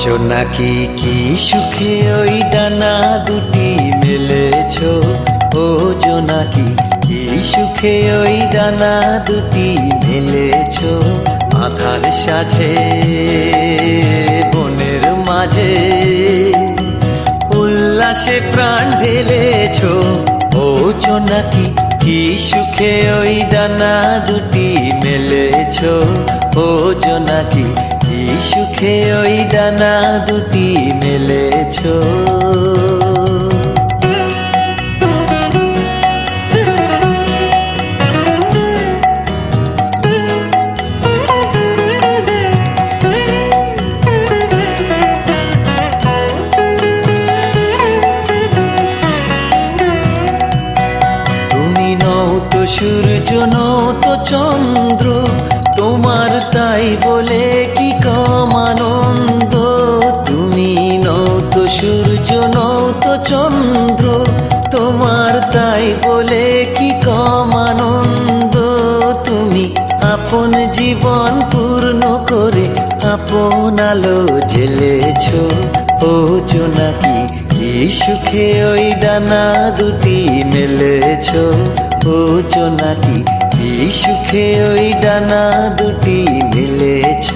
জোনাকি কি সুখে ওই ডানা দুটি মেলেছ, ও জোনাকি কি সুখে ওই ডানা দুটি মেলেছ। আধার সাজে বনের মাঝে উল্লাসে প্রাণ ঢেলেছ, ও জোনাকি কি সুখে ওই ডানা দুটি মেলেছ। ও জোনাকি কি সুখে ওই ডানা দুটি মেলেছ। তুমি নও তো সূর্য, নও তো চন্দ্র, তোমার তাই বলে কি কম আনন্দ। তুমি নও তো সূর্য, নও তো চন্দ্র, তোমার তাই বলে কি কম আনন্দ। তুমি আপন জীবন পূর্ণ করে আপন আলো জ্বেলেছ, ও জোনাকি কি সুখে ওই ডানা দুটি মেলেছ। ও জোনাকি কি সুখে ওই ডানা দুটি মেলেছ।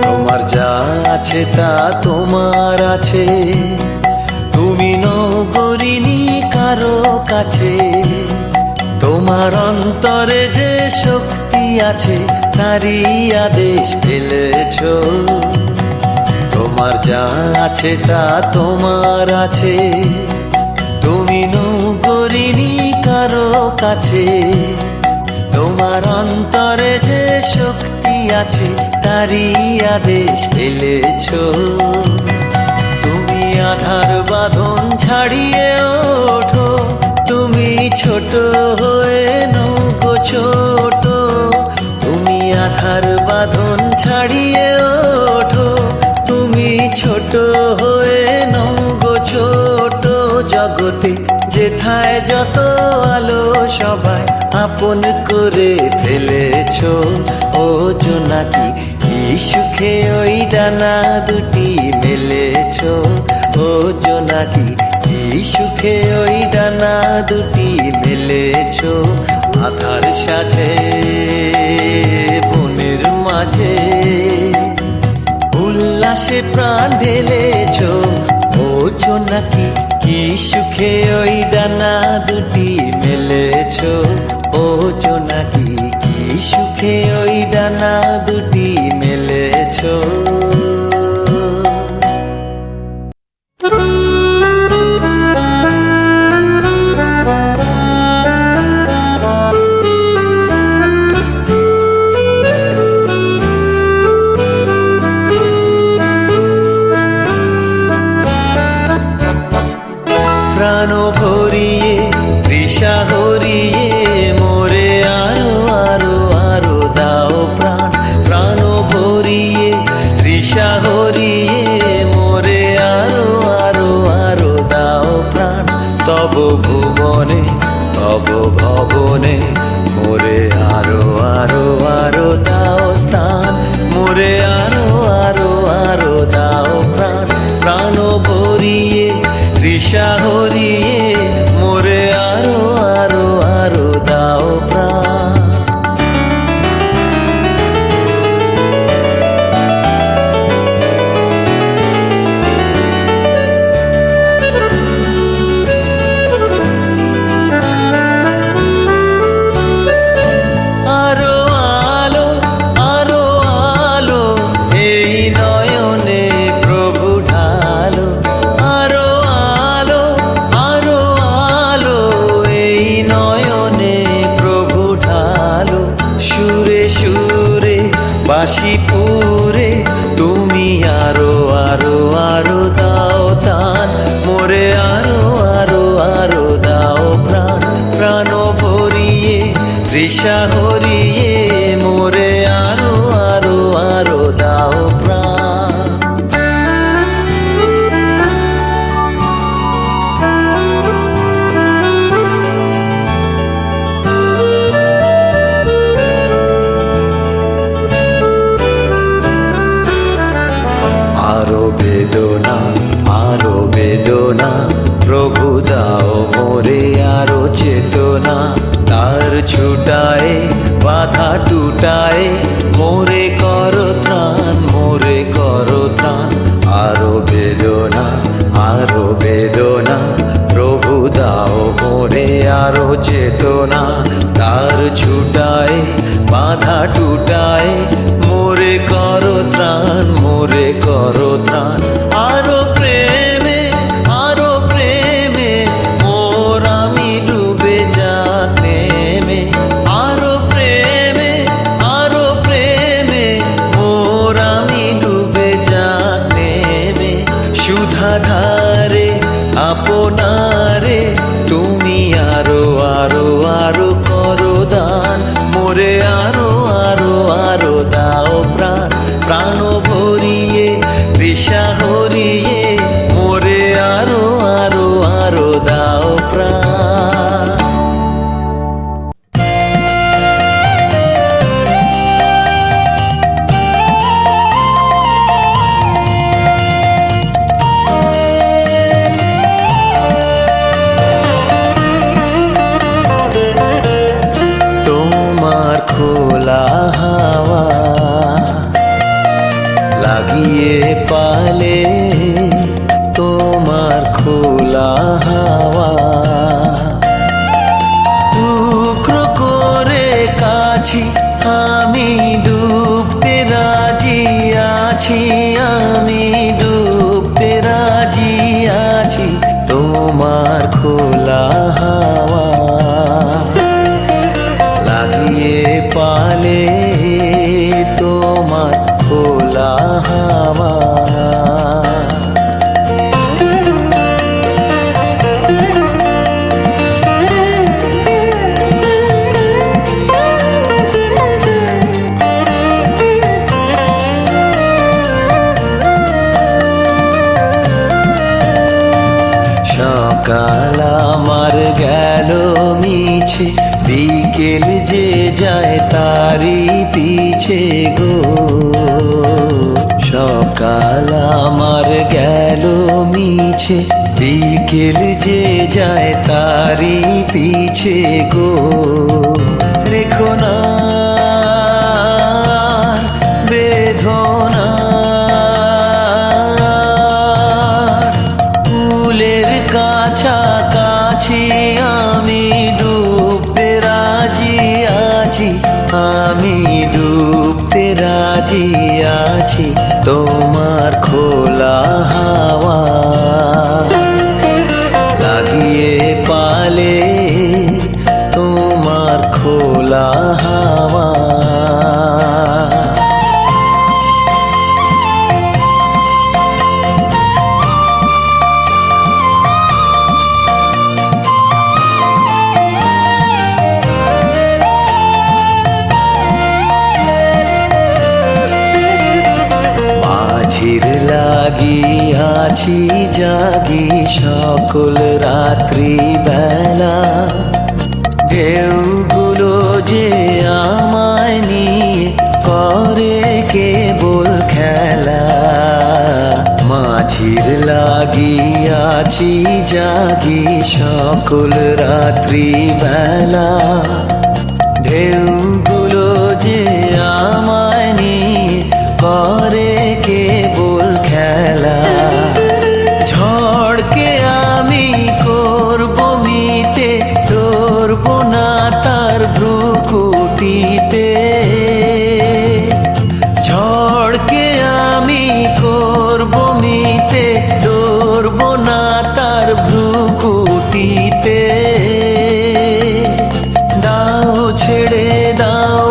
তোমার যা আছে তা তোমার আছে, তুমি নও গরিনি কারো কাছে। তোমার অন্তরে যে শক্তি আছে তারই আদেশ ফেলেছ। তোমার যা আছে তা তোমার আছে, তুমি নও গরিনি কারো কাছে। তোমার অন্তরে যে শক্তি আছে তারই আদেশ ফেলেছ। তুমি আধার বাঁধন ছাড়িয়ে ওঠো, তুমি ছোট হয়ে নৌকো ছোট। তুমি আধার বাঁধন ছাড়িয়ে ওঠো, তুমি ছোট হয়ে নৌকো ছোট। জগতে যেথায় যত আলো সবাই আপন করে ফেলেছ, ও জোনাকি কি সুখে ওই ডানা দুটি মেলেছ। ও জোনাকি কি সুখে ওই ডানা দুটি মেলেছ। আধার সাজে বনের মাঝে উল্লাসে প্রাণ ঢেলেছ, ও জোনাকি কি সুখে ওই ডানা দুটি মেলেছ। ও জোনাকি কি সুখে ওই ডানা দুটি মেলেছ। প্রাণ ভরিয়ে তৃষা হরিয়ে মোরে আরো আরো আরো দাও প্রাণ। প্রাণ ভরিয়ে তৃষা হরিয়ে মোরে আরো আরো আরো দাও প্রাণ। তব ভুবনে ভব ভবনে মোরে আরো আরো আরো দাও স্থান। মোরে আরো আরো আরো দাও প্রাণ। প্রাণ ভরিয়ে তৃষা হরিয়ে মোরে আরো আরো আরো দাও প্রাণ। আরো আলো আরো আলো এই নয়নে প্রভু ঢালো। আরো আলো আরো আলো এই নয়নে প্রভু ঢালো। সুরে সুরে বাঁশিপুরে তুমি আরো আরো আরো দাও দান। মোরে আরো আরো আরো দাও প্রাণ। প্রাণ ভরিয়ে তৃষা হরিয়ে মোরে আরো আরো আরো দাও প্রাণ। আরো বেদনা আরো বেদনা প্রভু দাও মোরে আরো চেতনা। তার ছুটায় বাধা টুটায় মোরে করো ত্রাণ মোরে করো ত্রাণ। আরো বেদনা আরো বেদনা প্রভু দাও মোরে আরো চেতনা। তার ছুটায় বাধা টুটায় মোরে করো ত্রাণ মোরে করো ত্রাণ। আরো প্রেমে মোর আমি ডুবে যাক নেমে। আরো প্রেমে মোর আমি ডুবে যাক নেমে। সুধাধারে আপনারে তুমি আরো আরো আরো করো দান মোরে আরো আরো আরো দাও প্রাণ। প্রাণ ভরিয়ে তৃষা হরিয়ে মোরে আরো আরো আরো দাও প্রাণ। তোমার খোলা হাওয়া লাগিয়ে পালে, তোমার খোলা হাওয়া টুকরো করে কাছি আমি ডুবতে রাজি আছি। আমি ডুবতে রাজি আছি তোমার খোলা হাওয়া লাগিয়ে পালে, তোমার খোলা হাওয়া। সকাল আমার গেল মিছে, বিকেল যে যায় তারি পিছে গো। সকাল আমার গেল মিছে, বিকেল যে যায় তারি পিছে গো। রেখো না বেদনা ফুলের কাছাকাছি আমি ডুবতে রাজি আছি। আমি ডুবতে রাজি আছি তোমার খোলা হাওয়া লাগিয়ে পালে, তোমার খোলা হাওয়া। মাঝির লাগিয়াছি জাগি সকল রাত্রি বেলা, ঢেউগুলো যে আমায় নিয়ে করে কেবল খেলা। মাঝির লাগিয়াছি জাগি সকল রাত্রি বেলা, ঢেউগুলো যে আমায় নিয়ে করে কেবল খেলা। ঝড়কে আমি করব মিতে, ধরব না তার ভ্রুকুটিতে। ঝড়কে আমি করব মিতে, ধরব না তার ভ্রুকুটিতে। দাও ছেড়ে দাও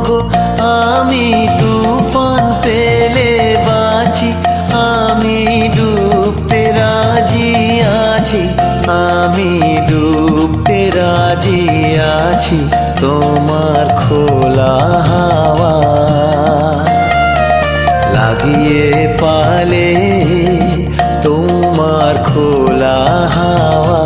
গো আমি তুফান পেলে বাঁচি। আমি ডুবতে রাজি আছি, আমি ডুবতে রাজি আছি তোমার খোলা হাওয়া লাগিয়ে পালে তোমার খোলা হাওয়া।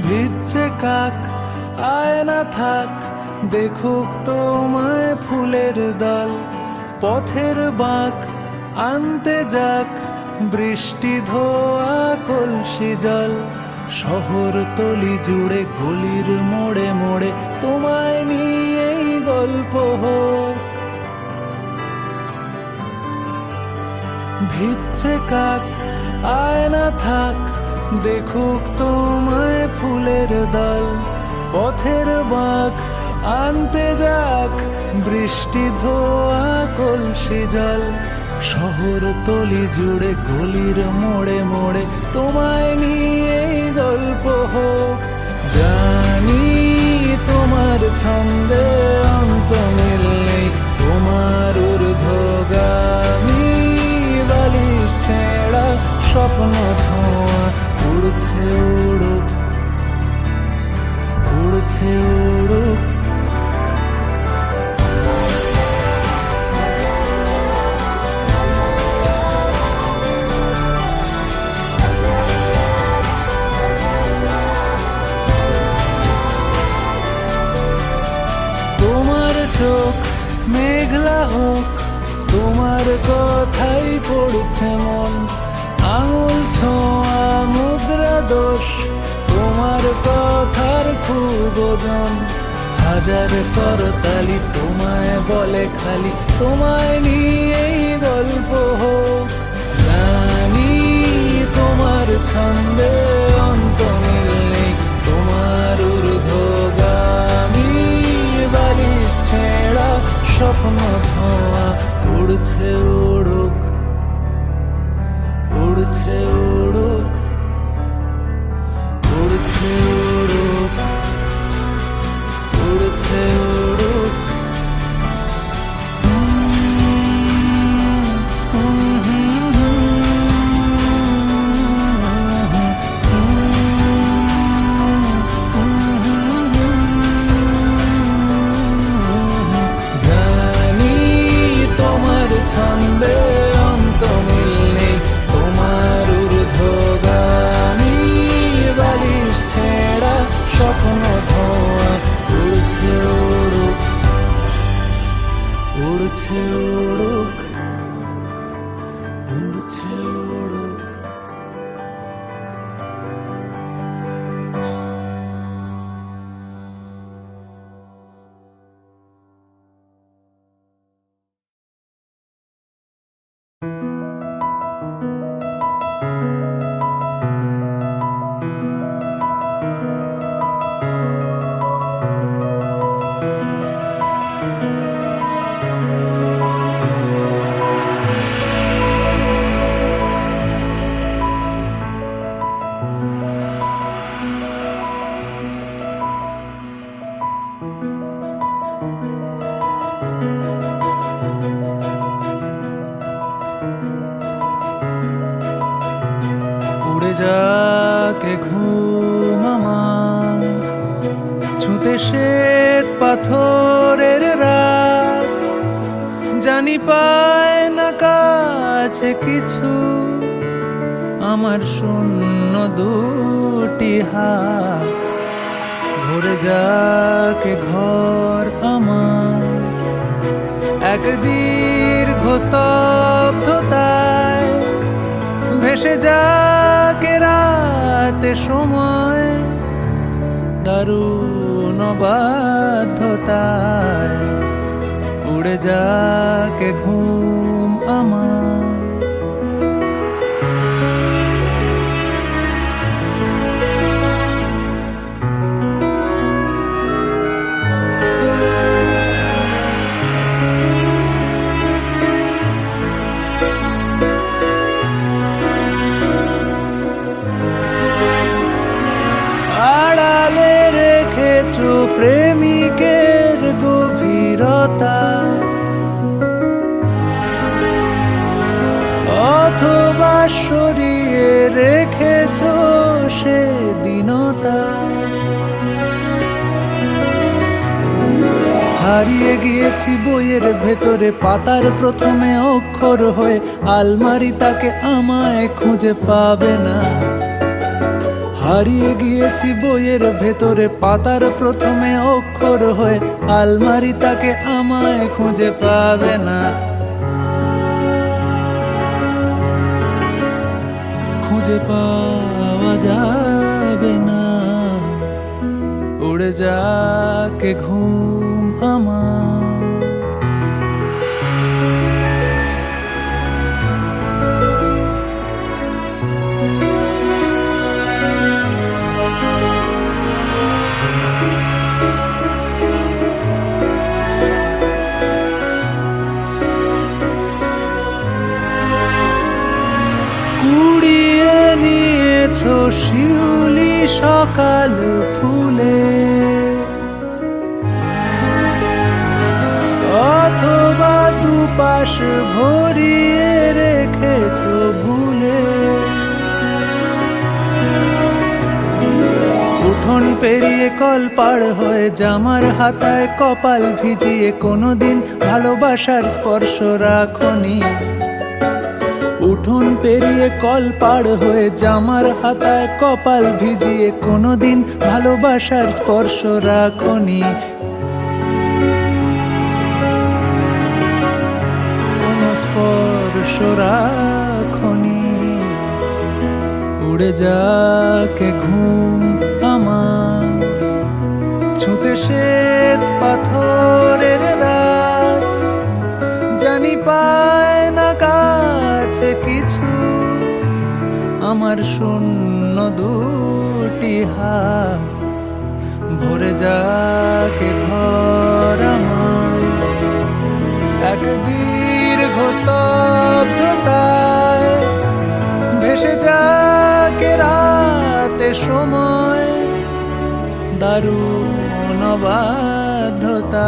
ভিজছে কাক আয় না থাক, দেখুক তোমায় ফুলের দল। পথের বাঁক আনতে যাক, বৃষ্টি ধোয়া কলসি জল। শহর তলি জুড়ে গলির মোড়ে মোড়ে তোমায় নিয়েই গল্প হোক। ভিজছে কাক আয় না থাক, দেখুক তোমায় ফুলের দল। পথের বাঁক আনতে যাক, বৃষ্টি ধোয়া কলসি জল। শহর তলি জুড়ে গলির মোড়ে মোড়ে তোমায় নিয়েই গল্প হোক। জানি তোমার ছন্দে অন্ত মিল নেই, তোমার ঊর্ধ্বগামী বালিশ ছেঁড়া স্বপ্ন ধোঁয়া উড়ছে উড়ুক, উড়ছে উড়ুক। তোমার চোখ মেঘলা হোক, তোমার কথাই পড়ছে মন। আঙুল ছোঁয়া মুদ্রা দোষ, তোমার কথার খুব ওজন। হাজার করতালি তোমায় বলে খালি, তোমায় নিয়েই গল্প হোক। জানি তোমার ছন্দে অন্ত মিল নেই, তোমার ঊর্ধ্বগামী বালিশ ছেঁড়া স্বপ্ন ধোঁয়া উড়ছে উড়ুক, উড়ছে উড়ুক, উড়ছে উড়ুক, উড়ছে উড়ুক। জানি তোমার ছন্দে অন্ত মিল নেই, তোমার ঊর্ধ্বগামী বালিশ ছেঁড়া স্বপ্ন ধোঁয়া উড়ছে উড়ুক, উড়ছে উড়ুক, উড়ছে উড়ুক। উড়ে যাকে ঘুম আমার, ছুঁতে শ্বেত পাথরের রাত। জানি পায় না কাছে কিছু, আমার শূন্য দুটি হাত। ভরে যাকে ঘর আমার, এক দীর্ঘ স্তব্ধতায়। ভেসে যাকে রাতে সময়, দারুণ বাধ্যতায়। উড়ে যাকে ঘুম আমার। হারিয়ে গিয়েছি বইয়ের ভেতরে পাতার প্রথমে অক্ষর হয়ে, আলমারি তাকে আমায় খুঁজে পাবে না। হারিয়ে গিয়েছি বইয়ের ভেতরে পাতার প্রথমে অক্ষর হয়ে, আলমারি তাকে আমায় খুঁজে পাবে না। খুঁজে পাওয়া যাবে না। উড়ে যাকে ঘুম আমার। কুড়িয়ে নিয়েছো শিউলি সকাল ফুলে, অথবা দুপাশ ভরিয়ে রেখেছো ভুলে। উঠোন পেরিয়ে কল পার হয়ে জামার হাতায় কপাল ভিজিয়ে কোনোদিন ভালোবাসার স্পর্শ রাখনি। উঠোন পেরিয়ে কল পার হয়ে জামার হাতায় কপাল ভিজিয়ে কোনোদিন ভালোবাসার স্পর্শ রাখনি। কোনো স্পর্শ রাখনি। উড়ে যাকে ঘুম আমার। ছুঁতে শ্বেত পাথরের রাত, জানি পায় না কাছে কিছু, আমার শূন্য দুটি হাত। ভরে যাকে ঘর আমার। এক দীর্ঘ স্তব্ধতায় ভেসে যাকে রাতে সময়, দারুণ বাধ্যতায়